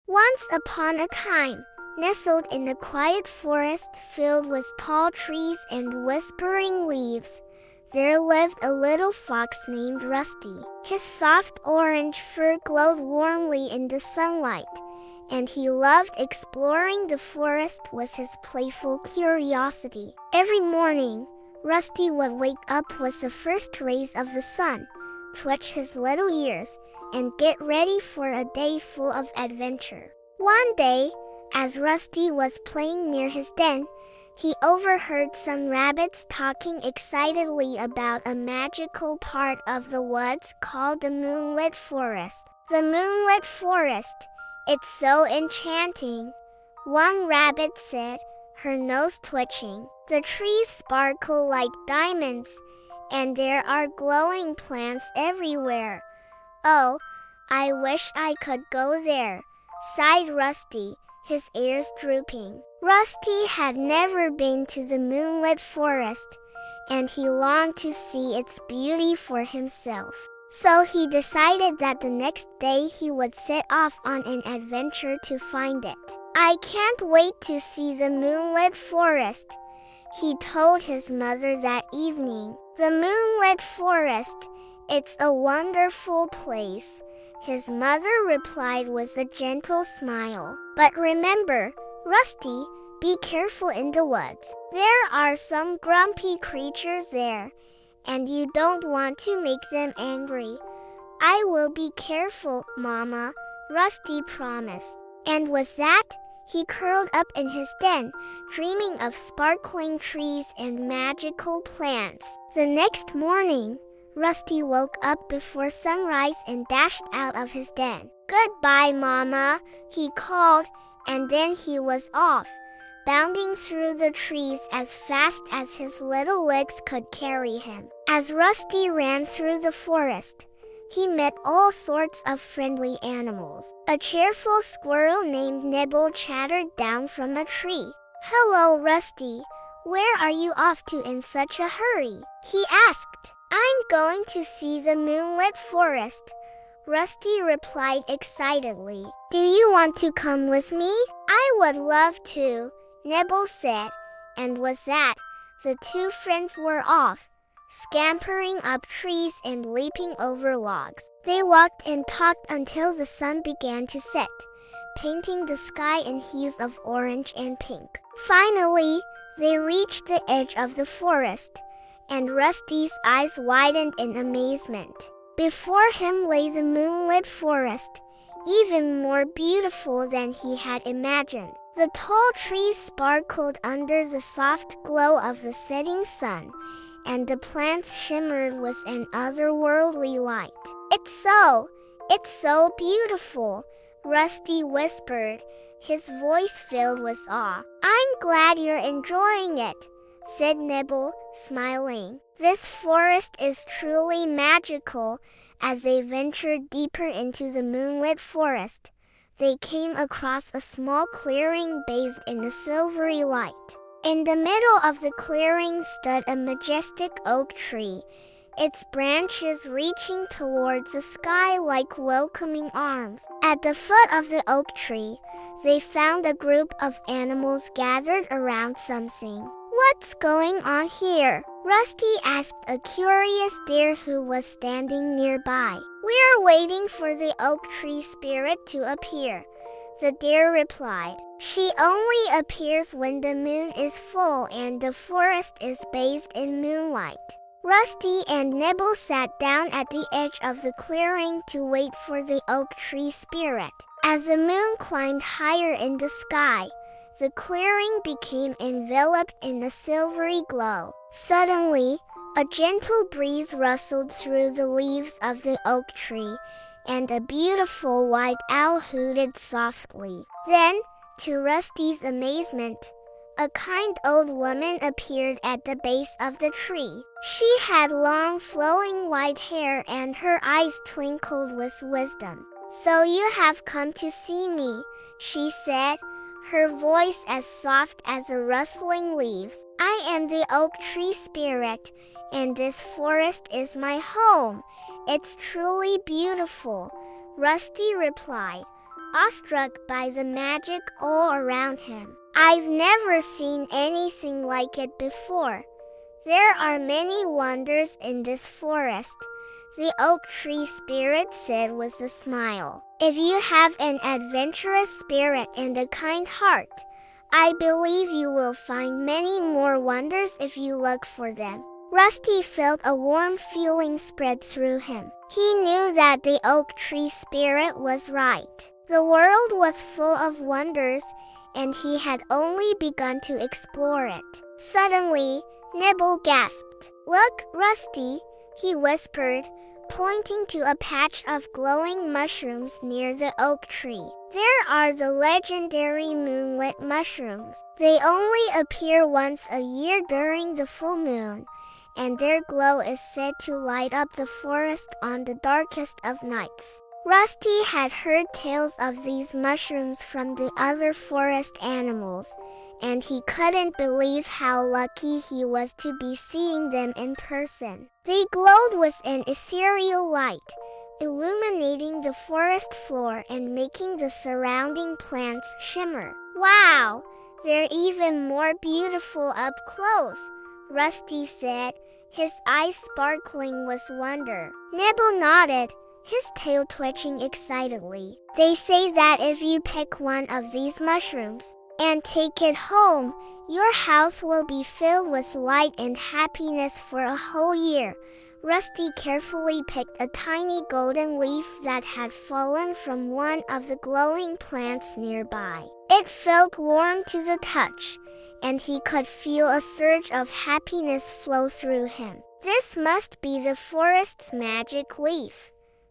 Once upon a time, nestled in a quiet forest filled with tall trees and whispering leaves, there lived a little fox named Rusty. His soft orange fur glowed warmly in the sunlight, and he loved exploring the forest with his playful curiosity. Every morning, Rusty would wake up with the first rays of the sun, twitch his little ears, and get ready for a day full of adventure. One day, as Rusty was playing near his den, he overheard some rabbits talking excitedly about a magical part of the woods called the Moonlit Forest. The Moonlit Forest, it's so enchanting, one rabbit said, her nose twitching. The trees sparkle like diamonds, and there are glowing plants everywhere. Oh, I wish I could go there, sighed Rusty, his ears drooping. Rusty had never been to the Moonlit Forest, and he longed to see its beauty for himself. So he decided that the next day he would set off on an adventure to find it. I can't wait to see the Moonlit Forest, he told his mother that evening. The Moonlit Forest, it's a wonderful place, his mother replied with a gentle smile. But remember, Rusty, be careful in the woods. There are some grumpy creatures there, and you don't want to make them angry. I will be careful, Mama, Rusty promised. And with that, he curled up in his den, dreaming of sparkling trees and magical plants. The next morning, Rusty woke up before sunrise and dashed out of his den. Goodbye, Mama, he called, and then he was off, bounding through the trees as fast as his little legs could carry him. As Rusty ran through the forest, he met all sorts of friendly animals. A cheerful squirrel named Nibble chattered down from a tree. Hello, Rusty. Where are you off to in such a hurry? He asked. I'm going to see the Moonlit Forest, Rusty replied excitedly. Do you want to come with me? I would love to, Nibble said, and with that, the two friends were off, scampering up trees and leaping over logs. They walked and talked until the sun began to set, painting the sky in hues of orange and pink. Finally, they reached the edge of the forest, and Rusty's eyes widened in amazement. Before him lay the Moonlit Forest, even more beautiful than he had imagined. The tall trees sparkled under the soft glow of the setting sun, and the plants shimmered with an otherworldly light. It's so beautiful, Rusty whispered, his voice filled with awe. I'm glad you're enjoying it, said Nibble, smiling. This forest is truly magical. As they ventured deeper into the Moonlit Forest, they came across a small clearing bathed in a silvery light. In the middle of the clearing stood a majestic oak tree, its branches reaching towards the sky like welcoming arms. At the foot of the oak tree, they found a group of animals gathered around something. What's going on here? Rusty asked a curious deer who was standing nearby. We're waiting for the oak tree spirit to appear, the deer replied. She only appears when the moon is full and the forest is bathed in moonlight. Rusty and Nibble sat down at the edge of the clearing to wait for the oak tree spirit. As the moon climbed higher in the sky, the clearing became enveloped in a silvery glow. Suddenly, a gentle breeze rustled through the leaves of the oak tree, and a beautiful white owl hooted softly. Then, to Rusty's amazement, a kind old woman appeared at the base of the tree. She had long flowing white hair and her eyes twinkled with wisdom. So you have come to see me, she said, her voice as soft as the rustling leaves. I am the oak tree spirit, and this forest is my home. It's truly beautiful, Rusty replied. awestruck by the magic all around him. "I've never seen anything like it before. There are many wonders in this forest," the oak tree spirit said with a smile. "If you have an adventurous spirit and a kind heart, I believe you will find many more wonders if you look for them." Rusty felt a warm feeling spread through him. He knew that the oak tree spirit was right. The world was full of wonders, and he had only begun to explore it. Suddenly, Nibble gasped. "Look, Rusty," he whispered, pointing to a patch of glowing mushrooms near the oak tree. "There are the legendary moonlit mushrooms. They only appear once a year during the full moon, and their glow is said to light up the forest on the darkest of nights." Rusty had heard tales of these mushrooms from the other forest animals, and he couldn't believe how lucky he was to be seeing them in person. They glowed with an ethereal light, illuminating the forest floor and making the surrounding plants shimmer. "Wow, they're even more beautiful up close," Rusty said, his eyes sparkling with wonder. Nibble nodded, his tail twitching excitedly. "They say that if you pick one of these mushrooms and take it home, your house will be filled with light and happiness for a whole year." Rusty carefully picked a tiny golden leaf that had fallen from one of the glowing plants nearby. It felt warm to the touch, and he could feel a surge of happiness flow through him. "This must be the forest's magic leaf,"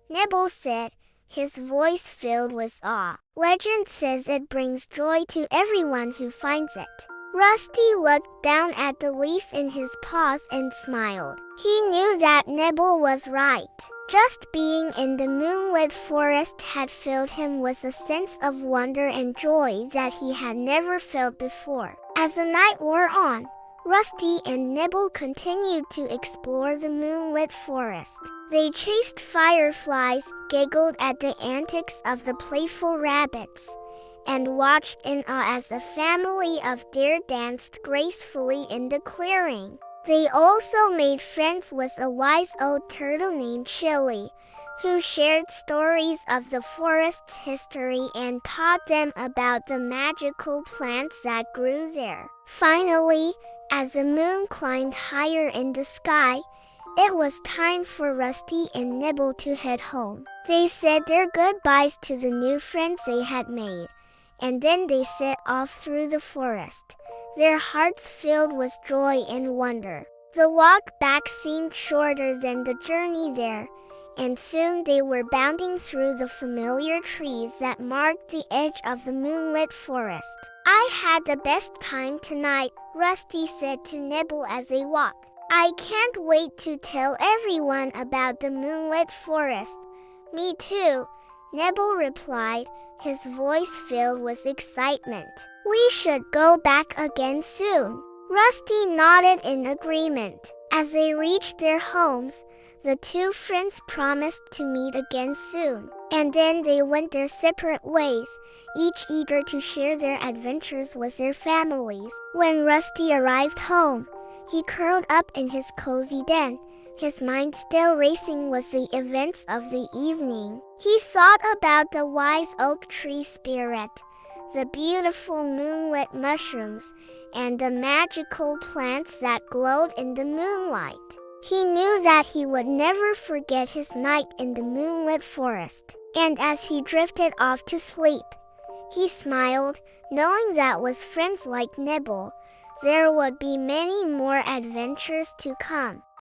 Nibble said, his voice filled with awe. "Legend says it brings joy to everyone who finds it." Rusty looked down at the leaf in his paws and smiled. He knew that Nibble was right. Just being in the moonlit forest had filled him with a sense of wonder and joy that he had never felt before. As the night wore on, Rusty and Nibble continued to explore the moonlit forest. They chased fireflies, giggled at the antics of the playful rabbits, and watched in awe as a family of deer danced gracefully in the clearing. They also made friends with a wise old turtle named Chili, who shared stories of the forest's history and taught them about the magical plants that grew there. Finally, as the moon climbed higher in the sky, it was time for Rusty and Nibble to head home. They said their goodbyes to the new friends they had made, and then they set off through the forest, their hearts filled with joy and wonder. The walk back seemed shorter than the journey there, and soon they were bounding through the familiar trees that marked the edge of the moonlit forest. "I had the best time tonight," Rusty said to Nibble as they walked. "I can't wait to tell everyone about the moonlit forest." "Me too," Nibble replied, his voice filled with excitement. "We should go back again soon." Rusty nodded in agreement. As they reached their homes, the two friends promised to meet again soon, and then they went their separate ways, each eager to share their adventures with their families. When Rusty arrived home, he curled up in his cozy den, his mind still racing with the events of the evening. He thought about the wise oak tree spirit, the beautiful moonlit mushrooms, and the magical plants that glowed in the moonlight. He knew that he would never forget his night in the moonlit forest. And as he drifted off to sleep, he smiled, knowing that with friends like Nibble, there would be many more adventures to come.